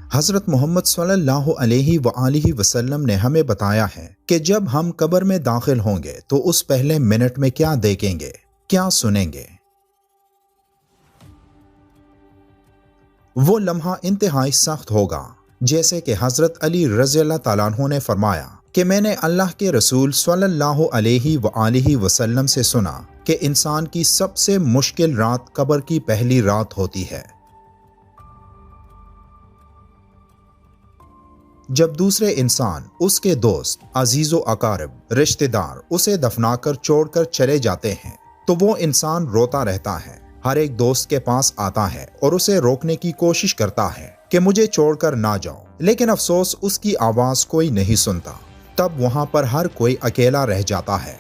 حضرت محمد صلی اللہ علیہ وآلہ وسلم نے ہمیں بتایا ہے کہ جب ہم قبر میں داخل ہوں گے تو اس پہلے منٹ میں کیا دیکھیں گے، کیا سنیں گے۔ وہ لمحہ انتہائی سخت ہوگا، جیسے کہ حضرت علی رضی اللہ تعالیٰ عنہ نے فرمایا کہ میں نے اللہ کے رسول صلی اللہ علیہ وآلہ وسلم سے سنا کہ انسان کی سب سے مشکل رات قبر کی پہلی رات ہوتی ہے، جب دوسرے انسان، اس کے دوست، عزیز و اقارب، رشتہ دار اسے دفنا کر چھوڑ کر چلے جاتے ہیں تو وہ انسان روتا رہتا ہے، ہر ایک دوست کے پاس آتا ہے اور اسے روکنے کی کوشش کرتا ہے کہ مجھے چھوڑ کر نہ جاؤ، لیکن افسوس اس کی آواز کوئی نہیں سنتا۔ تب وہاں پر ہر کوئی اکیلا رہ جاتا ہے۔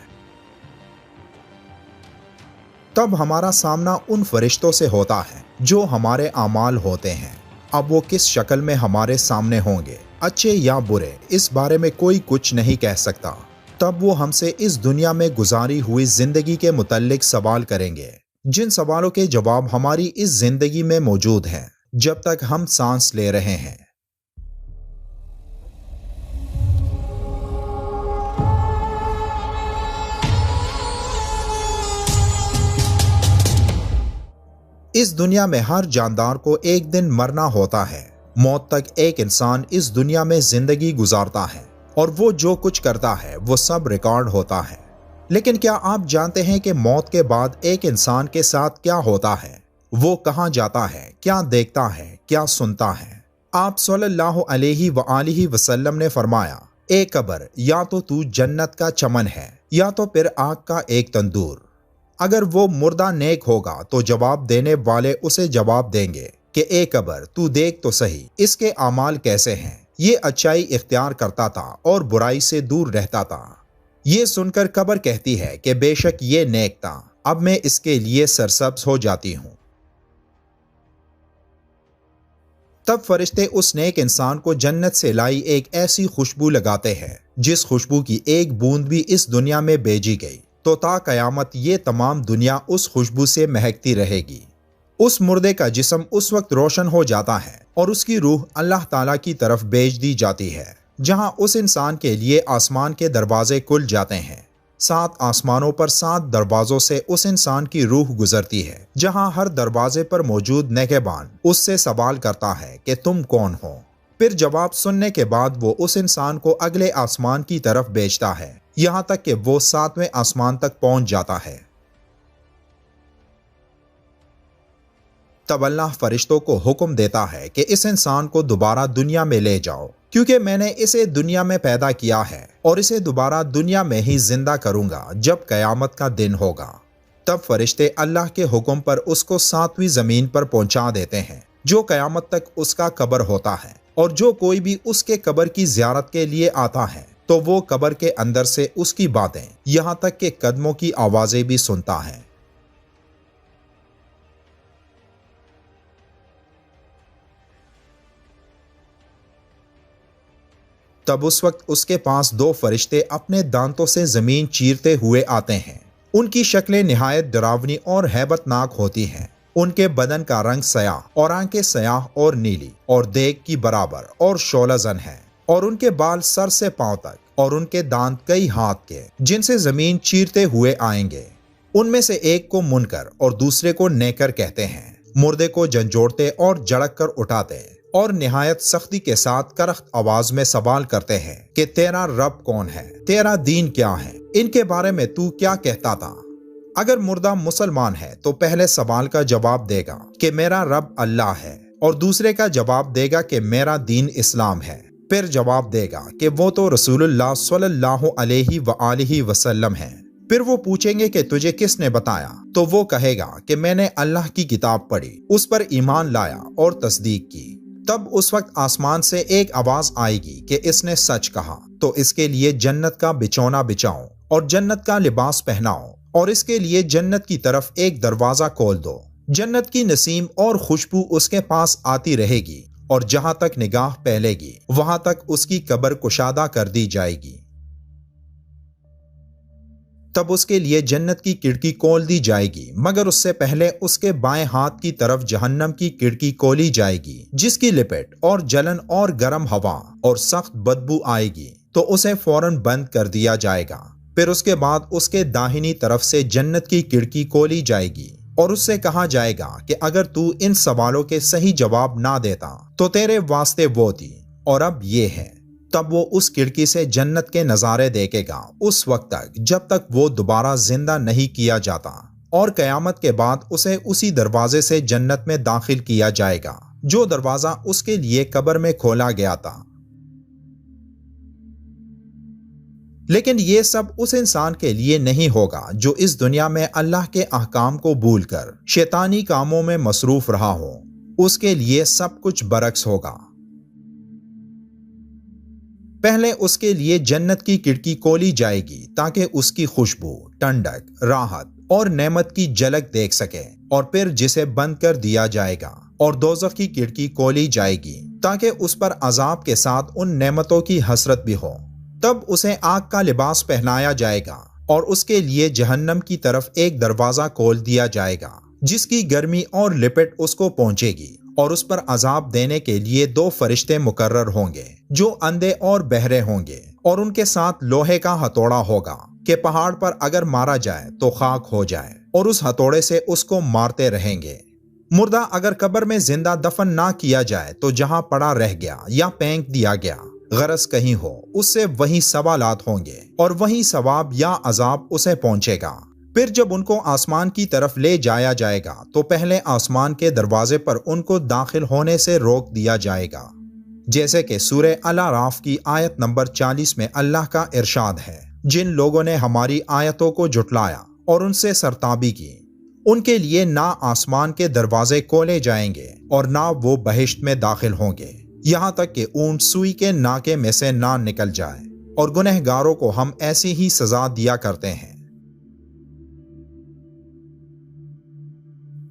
تب ہمارا سامنا ان فرشتوں سے ہوتا ہے جو ہمارے اعمال ہوتے ہیں۔ اب وہ کس شکل میں ہمارے سامنے ہوں گے، اچھے یا برے، اس بارے میں کوئی کچھ نہیں کہہ سکتا۔ تب وہ ہم سے اس دنیا میں گزاری ہوئی زندگی کے متعلق سوال کریں گے، جن سوالوں کے جواب ہماری اس زندگی میں موجود ہیں جب تک ہم سانس لے رہے ہیں۔ اس دنیا میں ہر جاندار کو ایک دن مرنا ہوتا ہے۔ موت تک ایک انسان اس دنیا میں زندگی گزارتا ہے اور وہ جو کچھ کرتا ہے وہ سب ریکارڈ ہوتا ہے۔ لیکن کیا آپ جانتے ہیں کہ موت کے بعد ایک انسان کے ساتھ کیا ہوتا ہے؟ وہ کہاں جاتا ہے، کیا دیکھتا ہے، کیا سنتا ہے؟ آپ صلی اللہ علیہ وآلہ وسلم نے فرمایا، اے قبر، یا تو جنت کا چمن ہے یا تو پھر آگ کا ایک تندور۔ اگر وہ مردہ نیک ہوگا تو جواب دینے والے اسے جواب دیں گے کہ اے قبر، تو دیکھ تو صحیح اس کے اعمال کیسے ہیں، یہ اچائی اختیار کرتا تھا اور برائی سے دور رہتا تھا۔ یہ سن کر قبر کہتی ہے کہ بے شک یہ نیک تھا، اب میں اس کے لیے سرسبز ہو جاتی ہوں۔ تب فرشتے اس نیک انسان کو جنت سے لائی ایک ایسی خوشبو لگاتے ہیں جس خوشبو کی ایک بوند بھی اس دنیا میں بھیجی گئی تو تا قیامت یہ تمام دنیا اس خوشبو سے مہکتی رہے گی۔ اس مردے کا جسم اس وقت روشن ہو جاتا ہے اور اس کی روح اللہ تعالیٰ کی طرف بھیج دی جاتی ہے، جہاں اس انسان کے لیے آسمان کے دروازے کھل جاتے ہیں۔ 7 آسمانوں پر 7 دروازوں سے اس انسان کی روح گزرتی ہے، جہاں ہر دروازے پر موجود نگہبان اس سے سوال کرتا ہے کہ تم کون ہو؟ پھر جواب سننے کے بعد وہ اس انسان کو اگلے آسمان کی طرف بھیجتا ہے، یہاں تک کہ وہ 7ویں آسمان تک پہنچ جاتا ہے۔ تب اللہ فرشتوں کو حکم دیتا ہے کہ اس انسان کو دوبارہ دنیا میں لے جاؤ، کیونکہ میں نے اسے دنیا میں پیدا کیا ہے اور اسے دوبارہ دنیا میں ہی زندہ کروں گا جب قیامت کا دن ہوگا۔ تب فرشتے اللہ کے حکم پر اس کو 7ویں زمین پر پہنچا دیتے ہیں، جو قیامت تک اس کا قبر ہوتا ہے، اور جو کوئی بھی اس کے قبر کی زیارت کے لیے آتا ہے تو وہ قبر کے اندر سے اس کی باتیں، یہاں تک کہ قدموں کی آوازیں بھی سنتا ہے۔ تب اس وقت اس کے پاس 2 فرشتے اپنے دانتوں سے زمین چیرتے ہوئے آتے ہیں۔ ان کی شکلیں نہایت ڈراؤنی اور ہیبت ناک ہوتی ہیں۔ ان کے بدن کا رنگ سیاہ اور آنکھیں سیاہ اور نیلی اور دیگ کی برابر اور شعلہ زن ہیں، اور ان کے بال سر سے پاؤں تک، اور ان کے دانت کئی ہاتھ کے جن سے زمین چیرتے ہوئے آئیں گے۔ ان میں سے ایک کو منکر اور دوسرے کو نیکر کہتے ہیں۔ مردے کو جھنجھوڑتے اور جھڑک کر اٹھاتے اور نہایت سختی کے ساتھ کرخت آواز میں سوال کرتے ہیں کہ تیرا رب کون ہے، تیرا دین کیا ہے، ان کے بارے میں تو کیا کہتا تھا؟ اگر مردہ مسلمان ہے تو پہلے سوال کا جواب دے گا کہ میرا رب اللہ ہے، اور دوسرے کا جواب دے گا کہ میرا دین اسلام ہے، پھر جواب دے گا کہ وہ تو رسول اللہ صلی اللہ علیہ وآلہ وسلم ہے۔ پھر وہ پوچھیں گے کہ تجھے کس نے بتایا؟ تو وہ کہے گا کہ میں نے اللہ کی کتاب پڑھی، اس پر ایمان لایا اور تصدیق کی۔ تب اس وقت آسمان سے ایک آواز آئے گی کہ اس نے سچ کہا، تو اس کے لیے جنت کا بچھونا بچھاؤ اور جنت کا لباس پہناؤ، اور اس کے لیے جنت کی طرف ایک دروازہ کھول دو۔ جنت کی نسیم اور خوشبو اس کے پاس آتی رہے گی، اور جہاں تک نگاہ پھیلے گی وہاں تک اس کی قبر کشادہ کر دی جائے گی۔ تب اس کے لیے جنت کی کھڑکی کھول دی جائے گی، مگر اس سے پہلے اس کے بائیں ہاتھ کی طرف جہنم کی کھڑکی کھولی جائے گی، جس کی لپٹ اور جلن اور گرم ہوا اور سخت بدبو آئے گی، تو اسے فوراً بند کر دیا جائے گا۔ پھر اس کے بعد اس کے داہنی طرف سے جنت کی کھڑکی کھولی جائے گی اور اس سے کہا جائے گا کہ اگر تو ان سوالوں کے صحیح جواب نہ دیتا تو تیرے واسطے وہ تھی، اور اب یہ ہے۔ تب وہ اس کھڑکی سے جنت کے نظارے دیکھے گا اس وقت تک جب تک وہ دوبارہ زندہ نہیں کیا جاتا، اور قیامت کے بعد اسے اسی دروازے سے جنت میں داخل کیا جائے گا جو دروازہ اس کے لیے قبر میں کھولا گیا تھا۔ لیکن یہ سب اس انسان کے لیے نہیں ہوگا جو اس دنیا میں اللہ کے احکام کو بھول کر شیطانی کاموں میں مصروف رہا ہو۔ اس کے لیے سب کچھ برعکس ہوگا۔ پہلے اس کے لیے جنت کی کھڑکی کھولی جائے گی تاکہ اس کی خوشبو، ٹھنڈک، راحت اور نعمت کی جھلک دیکھ سکے، اور پھر جسے بند کر دیا جائے گا، اور دوزخ کی کھڑکی کھولی جائے گی تاکہ اس پر عذاب کے ساتھ ان نعمتوں کی حسرت بھی ہو۔ تب اسے آگ کا لباس پہنایا جائے گا اور اس کے لیے جہنم کی طرف ایک دروازہ کھول دیا جائے گا جس کی گرمی اور لپٹ اس کو پہنچے گی، اور اس پر عذاب دینے کے لیے 2 فرشتے مقرر ہوں گے جو اندھے اور بہرے ہوں گے، اور ان کے ساتھ لوہے کا ہتھوڑا ہوگا کہ پہاڑ پر اگر مارا جائے تو خاک ہو جائے، اور اس ہتھوڑے سے اس کو مارتے رہیں گے۔ مردہ اگر قبر میں زندہ دفن نہ کیا جائے تو جہاں پڑا رہ گیا یا پھینک دیا گیا، غرض کہیں ہو، اس سے وہی سوالات ہوں گے اور وہی ثواب یا عذاب اسے پہنچے گا۔ پھر جب ان کو آسمان کی طرف لے جایا جائے گا تو پہلے آسمان کے دروازے پر ان کو داخل ہونے سے روک دیا جائے گا، جیسے کہ سورہ الاعراف کی آیت نمبر 40 میں اللہ کا ارشاد ہے، جن لوگوں نے ہماری آیتوں کو جھٹلایا اور ان سے سرتابی کی، ان کے لیے نہ آسمان کے دروازے کھولے جائیں گے اور نہ وہ بہشت میں داخل ہوں گے، یہاں تک کہ اونٹ سوئی کے ناکے میں سے نہ نکل جائے، اور گنہگاروں کو ہم ایسی ہی سزا دیا کرتے ہیں۔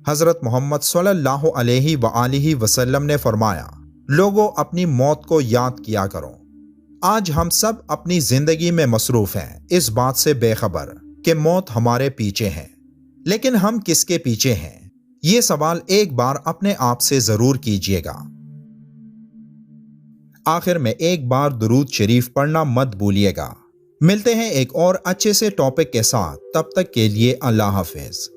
حضرت محمد صلی اللہ علیہ وآلہ وسلم نے فرمایا، لوگوں اپنی موت کو یاد کیا کرو۔ آج ہم سب اپنی زندگی میں مصروف ہیں، اس بات سے بے خبر کہ موت ہمارے پیچھے ہے، لیکن ہم کس کے پیچھے ہیں؟ یہ سوال ایک بار اپنے آپ سے ضرور کیجئے گا۔ آخر میں ایک بار درود شریف پڑھنا مت بھولیے گا۔ ملتے ہیں ایک اور اچھے سے ٹاپک کے ساتھ، تب تک کے لیے اللہ حافظ۔